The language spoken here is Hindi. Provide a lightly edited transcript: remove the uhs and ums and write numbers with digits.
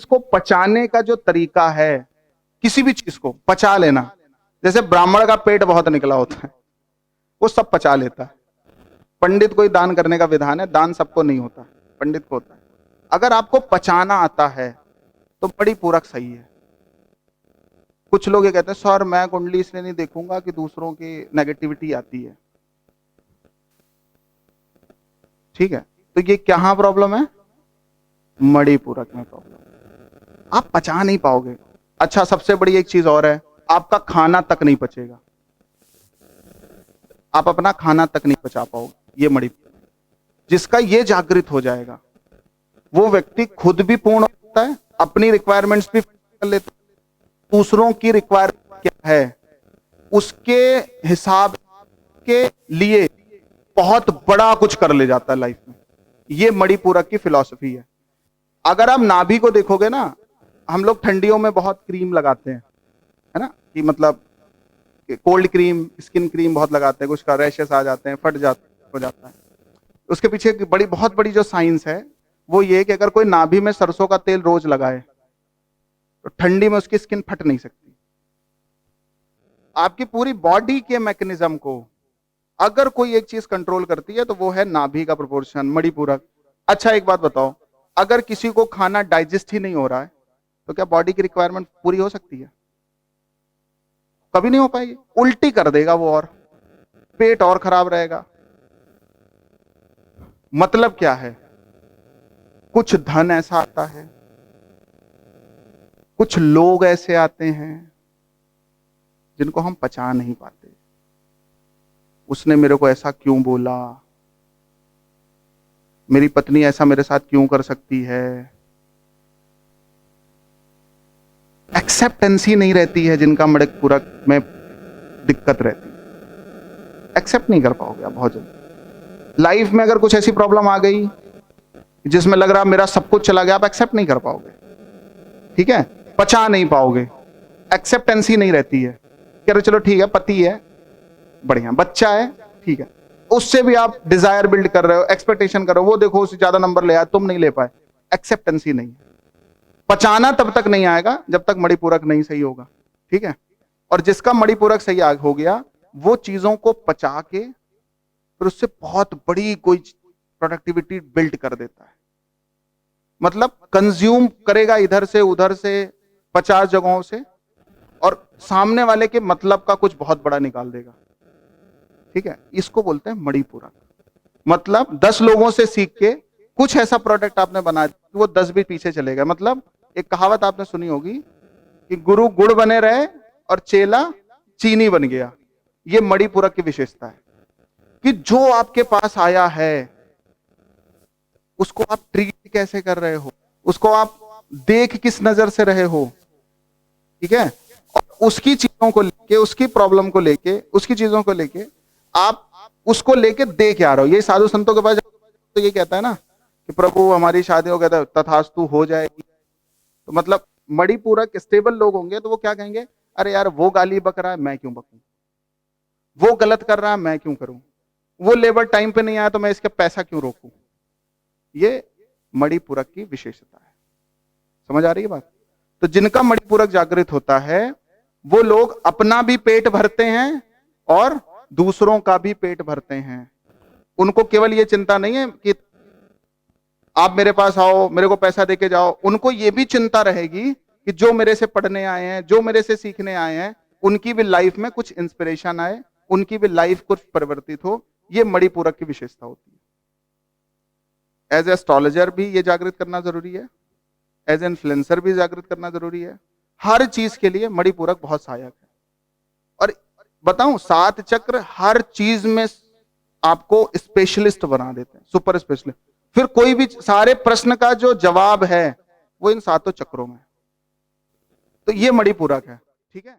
चीज को पचाने का जो तरीका है, किसी भी चीज को पचा लेना, जैसे ब्राह्मण का पेट बहुत निकला होता है, वो सब पचा लेता है। पंडित को ही दान करने का विधान है, दान सबको नहीं होता, पंडित को होता है। अगर आपको पचाना आता है तो बड़ी पूरक सही है। कुछ लोग ये कहते हैं सर मैं कुंडली इसलिए नहीं देखूंगा कि दूसरों की नेगेटिविटी आती है। ठीक है, तो ये क्या प्रॉब्लम है? मणि पूरक में प्रॉब्लम, आप पचा नहीं पाओगे। अच्छा, सबसे बड़ी एक चीज और है, आपका खाना तक नहीं पचेगा, आप अपना खाना तक नहीं पचा पाओगे। ये मणि, जिसका ये जागृत हो जाएगा वो व्यक्ति खुद भी पूर्ण होता है, अपनी रिक्वायरमेंट्स भी कर लेता है, दूसरों की रिक्वायरमेंट क्या है उसके हिसाब के लिए बहुत बड़ा कुछ कर ले जाता है लाइफ में। ये मणि पूरक की फिलॉसफी है। अगर आप नाभि को देखोगे ना, हम लोग ठंडियों में बहुत क्रीम लगाते हैं, है ना, कि मतलब कोल्ड क्रीम, स्किन क्रीम बहुत लगाते हैं, कुछ का रैशेस आ जाते हैं, फट जाता हो जाता है। उसके पीछे एक बहुत बड़ी जो साइंस है वो ये कि अगर कोई नाभि में सरसों का तेल रोज लगाए तो ठंडी में उसकी स्किन फट नहीं सकती। आपकी पूरी बॉडी के मैकेनिज्म को अगर कोई एक चीज कंट्रोल करती है तो वो है नाभि का प्रोपोर्शन, मणि पूरक। अच्छा एक बात बताओ, अगर किसी को खाना डाइजेस्ट ही नहीं हो रहा है तो क्या बॉडी की रिक्वायरमेंट पूरी हो सकती है? कभी नहीं हो पाएगी, उल्टी कर देगा वो और पेट और खराब रहेगा। मतलब क्या है, कुछ धन ऐसा आता है, कुछ लोग ऐसे आते हैं जिनको हम पचा नहीं पाते। उसने मेरे को ऐसा क्यों बोला, मेरी पत्नी ऐसा मेरे साथ क्यों कर सकती है। एक्सेप्टेंसी नहीं रहती है जिनका मणि पूरक में दिक्कत रहती है, एक्सेप्ट नहीं कर पाओगे आप बहुत जल्दी। लाइफ में अगर कुछ ऐसी प्रॉब्लम आ गई जिसमें लग रहा मेरा सब कुछ चला गया, आप एक्सेप्ट नहीं कर पाओगे। ठीक है, पचा नहीं पाओगे, एक्सेप्टेंसी नहीं रहती है। कह रहे चलो ठीक है, पति है बढ़िया, बच्चा है ठीक है, उससे भी आप डिजायर बिल्ड कर रहे हो, एक्सपेक्टेशन कर रहे हो, वो देखो उससे ज्यादा नंबर ले आया, तुम नहीं ले पाए, एक्सेप्टेंसी नहीं। पचाना तब तक नहीं आएगा जब तक मणि पूरक नहीं सही होगा। ठीक है, और जिसका मणि पूरक सही हो गया वो चीजों को पचा के फिर उससे बहुत बड़ी कोई प्रोडक्टिविटी बिल्ड कर देता है। मतलब कंज्यूम करेगा इधर से उधर से 50 जगहों से, और सामने वाले के मतलब का कुछ बहुत बड़ा निकाल देगा। ठीक है, इसको बोलते हैं मणि पूरक। मतलब 10 लोगों से सीख के कुछ ऐसा प्रोडक्ट आपने बना दिया वो 10 भी पीछे चले गए। मतलब एक कहावत आपने सुनी होगी कि गुरु गुड़ बने रहे और चेला चीनी बन गया। ये मणि पूरक की विशेषता है कि जो आपके पास आया है उसको आप ट्रीट कैसे कर रहे हो, उसको आप देख किस नजर से रहे हो। ठीक है, और उसकी चीजों को लेके, उसकी प्रॉब्लम को लेके, उसकी चीजों को लेके आप उसको लेके दे क्या रहे हो। ये साधु संतों के पास तो ये कहता है ना कि प्रभु हमारी शादियों कहता है तथास्तु हो जाएगी। तो मतलब मणि पूरक स्टेबल लोग होंगे तो वो क्या कहेंगे, अरे यार वो गाली बक रहा है मैं क्यों बकूं, वो गलत कर रहा है मैं क्यों करूं, वो लेबर टाइम पे नहीं आया तो मैं इसका पैसा क्यों रोकूं। ये मणि पूरक की विशेषता है। समझ आ रही है बात? तो जिनका मणि पूरक जागृत होता है वो लोग अपना भी पेट भरते हैं और दूसरों का भी पेट भरते हैं। उनको केवल ये चिंता नहीं है कि आप मेरे पास आओ मेरे को पैसा देके जाओ, उनको ये भी चिंता रहेगी कि जो मेरे से पढ़ने आए हैं, जो मेरे से सीखने आए हैं, उनकी भी लाइफ में कुछ इंस्पिरेशन आए, उनकी भी लाइफ कुछ परिवर्तित हो। ये मणि पूरक की विशेषता होती है। एज एस्ट्रोलॉजर भी ये जागृत करना जरूरी है, एज इन्फ्लुएंसर भी जागृत करना जरूरी है। हर चीज के लिए मणि पूरक बहुत सहायक है। और बताऊं, 7 चक्र हर चीज में आपको स्पेशलिस्ट बना देते हैं, सुपर स्पेशलिस्ट। फिर कोई भी सारे प्रश्न का जो जवाब है वो इन 7 चक्रों में। तो ये मणि पूरक है। ठीक है।